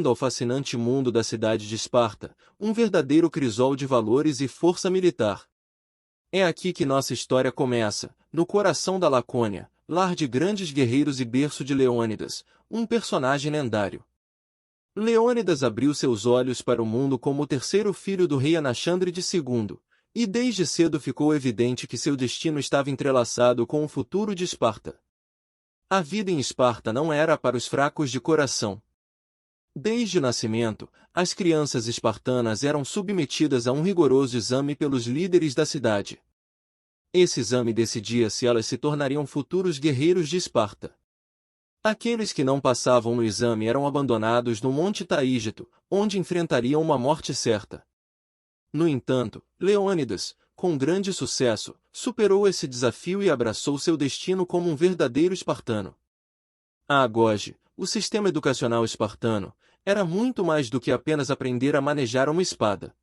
ao fascinante mundo da cidade de Esparta, um verdadeiro crisol de valores e força militar. É aqui que nossa história começa, no coração da Lacônia, lar de grandes guerreiros e berço de Leônidas, um personagem lendário. Leônidas abriu seus olhos para o mundo como o terceiro filho do rei Anaxandride II, e desde cedo ficou evidente que seu destino estava entrelaçado com o futuro de Esparta. A vida em Esparta não era para os fracos de coração. Desde o nascimento, as crianças espartanas eram submetidas a um rigoroso exame pelos líderes da cidade. Esse exame decidia se elas se tornariam futuros guerreiros de Esparta. Aqueles que não passavam no exame eram abandonados no Monte Taígeto, onde enfrentariam uma morte certa. No entanto, Leônidas, com grande sucesso, superou esse desafio e abraçou seu destino como um verdadeiro espartano. A Agoge, o sistema educacional espartano, era muito mais do que apenas aprender a manejar uma espada.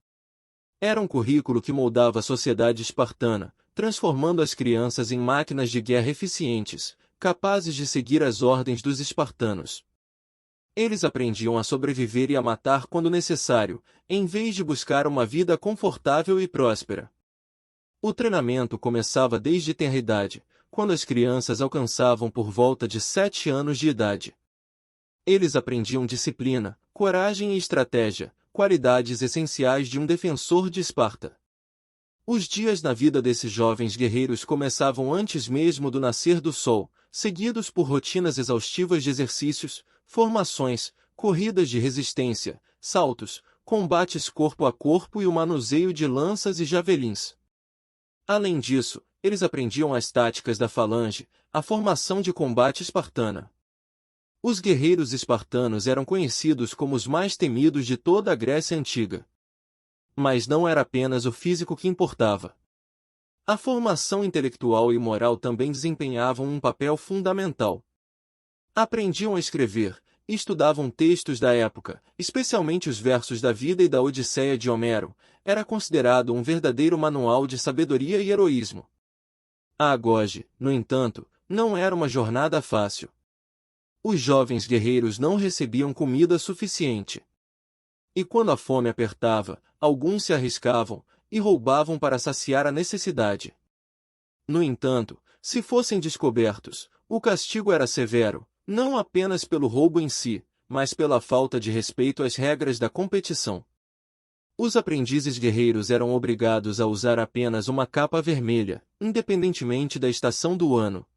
Era um currículo que moldava a sociedade espartana, transformando as crianças em máquinas de guerra eficientes, capazes de seguir as ordens dos espartanos. Eles aprendiam a sobreviver e a matar quando necessário, em vez de buscar uma vida confortável e próspera. O treinamento começava desde tenra idade, quando as crianças alcançavam por volta de 7 anos de idade. Eles aprendiam disciplina, coragem e estratégia, qualidades essenciais de um defensor de Esparta. Os dias na vida desses jovens guerreiros começavam antes mesmo do nascer do sol, seguidos por rotinas exaustivas de exercícios, formações, corridas de resistência, saltos, combates corpo a corpo e o manuseio de lanças e javelins. Além disso, eles aprendiam as táticas da falange, a formação de combate espartana. Os guerreiros espartanos eram conhecidos como os mais temidos de toda a Grécia Antiga. Mas não era apenas o físico que importava. A formação intelectual e moral também desempenhavam um papel fundamental. Aprendiam a escrever, e estudavam textos da época, especialmente os versos da vida e da Odisseia de Homero. Era considerado um verdadeiro manual de sabedoria e heroísmo. A Agoge, no entanto, não era uma jornada fácil. Os jovens guerreiros não recebiam comida suficiente. E quando a fome apertava, alguns se arriscavam e roubavam para saciar a necessidade. No entanto, se fossem descobertos, o castigo era severo, não apenas pelo roubo em si, mas pela falta de respeito às regras da competição. Os aprendizes guerreiros eram obrigados a usar apenas uma capa vermelha, independentemente da estação do ano.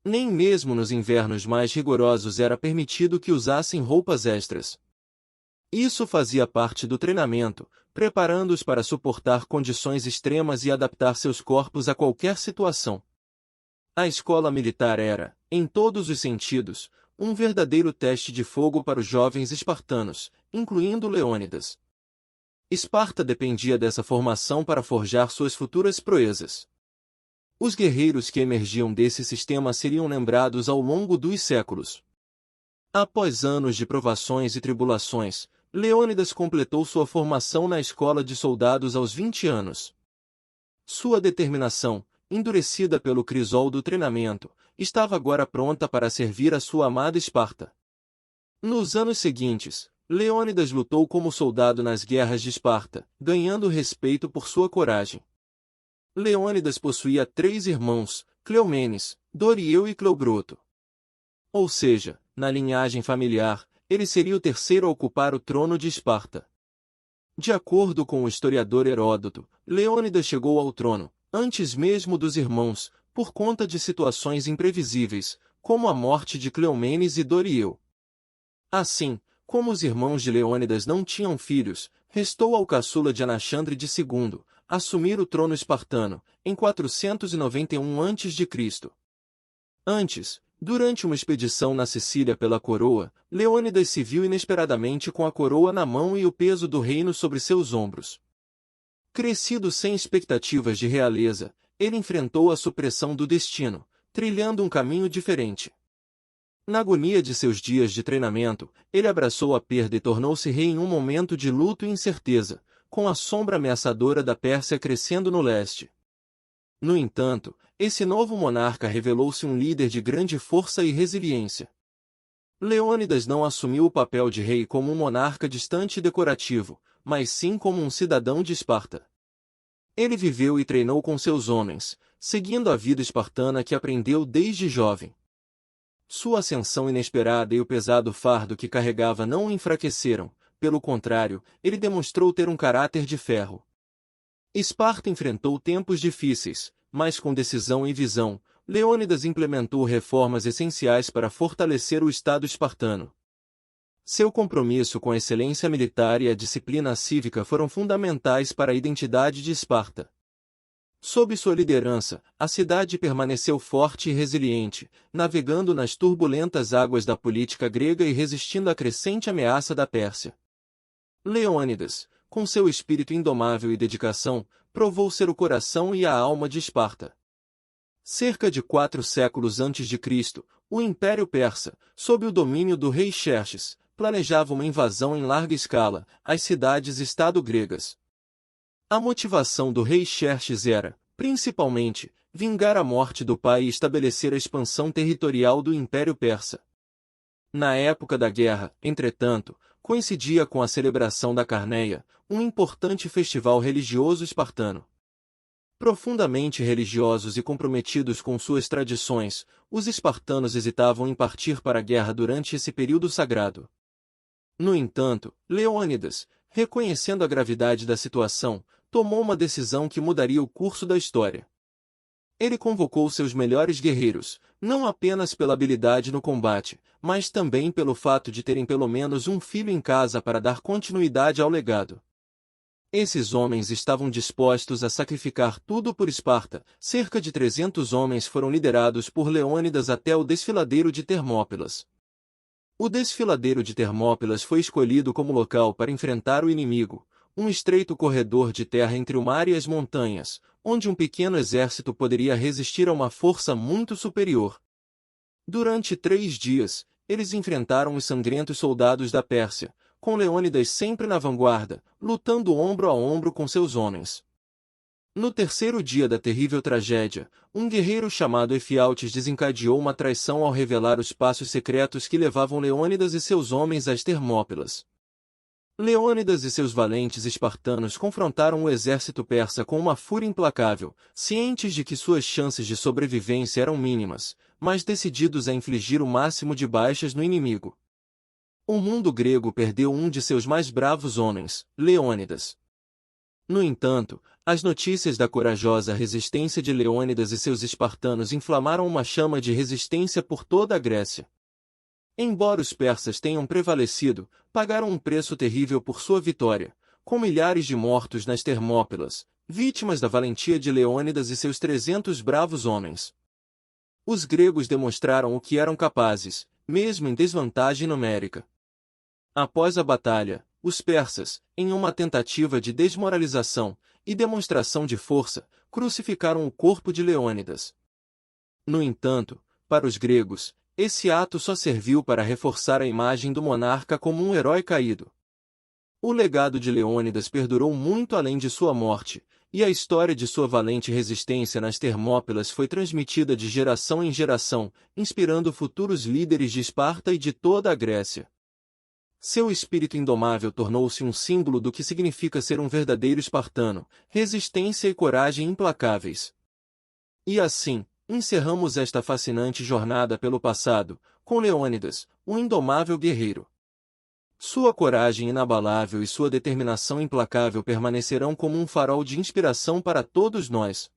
Nem mesmo nos invernos mais rigorosos era permitido que usassem roupas extras. Isso fazia parte do treinamento, preparando-os para suportar condições extremas e adaptar seus corpos a qualquer situação. A escola militar era, em todos os sentidos, um verdadeiro teste de fogo para os jovens espartanos, incluindo Leônidas. Esparta dependia dessa formação para forjar suas futuras proezas. Os guerreiros que emergiam desse sistema seriam lembrados ao longo dos séculos. Após anos de provações e tribulações, Leônidas completou sua formação na escola de soldados aos 20 anos. Sua determinação, endurecida pelo crisol do treinamento, estava agora pronta para servir a sua amada Esparta. Nos anos seguintes, Leônidas lutou como soldado nas guerras de Esparta, ganhando respeito por sua coragem. Leônidas possuía 3 irmãos, Cleomenes, Dorieu e Cleobroto. Ou seja, na linhagem familiar, ele seria o terceiro a ocupar o trono de Esparta. De acordo com o historiador Heródoto, Leônidas chegou ao trono, antes mesmo dos irmãos, por conta de situações imprevisíveis, como a morte de Cleomenes e Dorieu. Assim, como os irmãos de Leônidas não tinham filhos, restou ao caçula de Anaxandride II assumir o trono espartano, em 491 a.C. Antes, durante uma expedição na Sicília pela coroa, Leônidas se viu inesperadamente com a coroa na mão e o peso do reino sobre seus ombros. Crescido sem expectativas de realeza, ele enfrentou a supressão do destino, trilhando um caminho diferente. Na agonia de seus dias de treinamento, ele abraçou a perda e tornou-se rei em um momento de luto e incerteza, com a sombra ameaçadora da Pérsia crescendo no leste. No entanto, esse novo monarca revelou-se um líder de grande força e resiliência. Leônidas não assumiu o papel de rei como um monarca distante e decorativo, mas sim como um cidadão de Esparta. Ele viveu e treinou com seus homens, seguindo a vida espartana que aprendeu desde jovem. Sua ascensão inesperada e o pesado fardo que carregava não o enfraqueceram, pelo contrário, ele demonstrou ter um caráter de ferro. Esparta enfrentou tempos difíceis, mas com decisão e visão, Leônidas implementou reformas essenciais para fortalecer o Estado espartano. Seu compromisso com a excelência militar e a disciplina cívica foram fundamentais para a identidade de Esparta. Sob sua liderança, a cidade permaneceu forte e resiliente, navegando nas turbulentas águas da política grega e resistindo à crescente ameaça da Pérsia. Leônidas, com seu espírito indomável e dedicação, provou ser o coração e a alma de Esparta. Cerca de 4 séculos antes de Cristo, o Império Persa, sob o domínio do rei Xerxes, planejava uma invasão em larga escala às cidades-estado gregas. A motivação do rei Xerxes era, principalmente, vingar a morte do pai e estabelecer a expansão territorial do Império Persa. Na época da guerra, entretanto, coincidia com a celebração da Carneia, um importante festival religioso espartano. Profundamente religiosos e comprometidos com suas tradições, os espartanos hesitavam em partir para a guerra durante esse período sagrado. No entanto, Leônidas, reconhecendo a gravidade da situação, tomou uma decisão que mudaria o curso da história. Ele convocou seus melhores guerreiros, não apenas pela habilidade no combate, mas também pelo fato de terem pelo menos um filho em casa para dar continuidade ao legado. Esses homens estavam dispostos a sacrificar tudo por Esparta. Cerca de 300 homens foram liderados por Leônidas até o desfiladeiro de Termópilas. O desfiladeiro de Termópilas foi escolhido como local para enfrentar o inimigo, um estreito corredor de terra entre o mar e as montanhas, onde um pequeno exército poderia resistir a uma força muito superior. Durante 3 dias, eles enfrentaram os sangrentos soldados da Pérsia, com Leônidas sempre na vanguarda, lutando ombro a ombro com seus homens. No 3º dia da terrível tragédia, um guerreiro chamado Efialtes desencadeou uma traição ao revelar os passos secretos que levavam Leônidas e seus homens às Termópilas. Leônidas e seus valentes espartanos confrontaram o exército persa com uma fúria implacável, cientes de que suas chances de sobrevivência eram mínimas, mas decididos a infligir o máximo de baixas no inimigo. O mundo grego perdeu um de seus mais bravos homens, Leônidas. No entanto, as notícias da corajosa resistência de Leônidas e seus espartanos inflamaram uma chama de resistência por toda a Grécia. Embora os persas tenham prevalecido, pagaram um preço terrível por sua vitória, com milhares de mortos nas Termópilas, vítimas da valentia de Leônidas e seus 300 bravos homens. Os gregos demonstraram o que eram capazes, mesmo em desvantagem numérica. Após a batalha, os persas, em uma tentativa de desmoralização e demonstração de força, crucificaram o corpo de Leônidas. No entanto, para os gregos, esse ato só serviu para reforçar a imagem do monarca como um herói caído. O legado de Leônidas perdurou muito além de sua morte, e a história de sua valente resistência nas Termópilas foi transmitida de geração em geração, inspirando futuros líderes de Esparta e de toda a Grécia. Seu espírito indomável tornou-se um símbolo do que significa ser um verdadeiro espartano, resistência e coragem implacáveis. E assim, encerramos esta fascinante jornada pelo passado, com Leônidas, o indomável guerreiro. Sua coragem inabalável e sua determinação implacável permanecerão como um farol de inspiração para todos nós.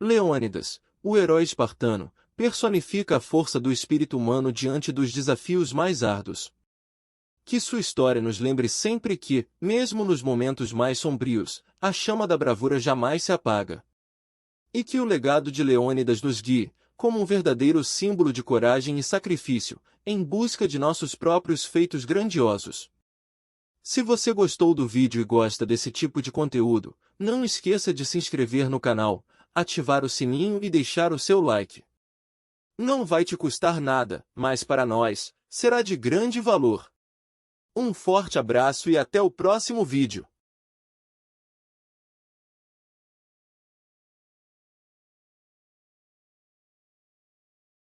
Leônidas, o herói espartano, personifica a força do espírito humano diante dos desafios mais árduos. Que sua história nos lembre sempre que, mesmo nos momentos mais sombrios, a chama da bravura jamais se apaga. E que o legado de Leônidas nos guie, como um verdadeiro símbolo de coragem e sacrifício, em busca de nossos próprios feitos grandiosos. Se você gostou do vídeo e gosta desse tipo de conteúdo, não esqueça de se inscrever no canal, ativar o sininho e deixar o seu like. Não vai te custar nada, mas para nós, será de grande valor. Um forte abraço e até o próximo vídeo.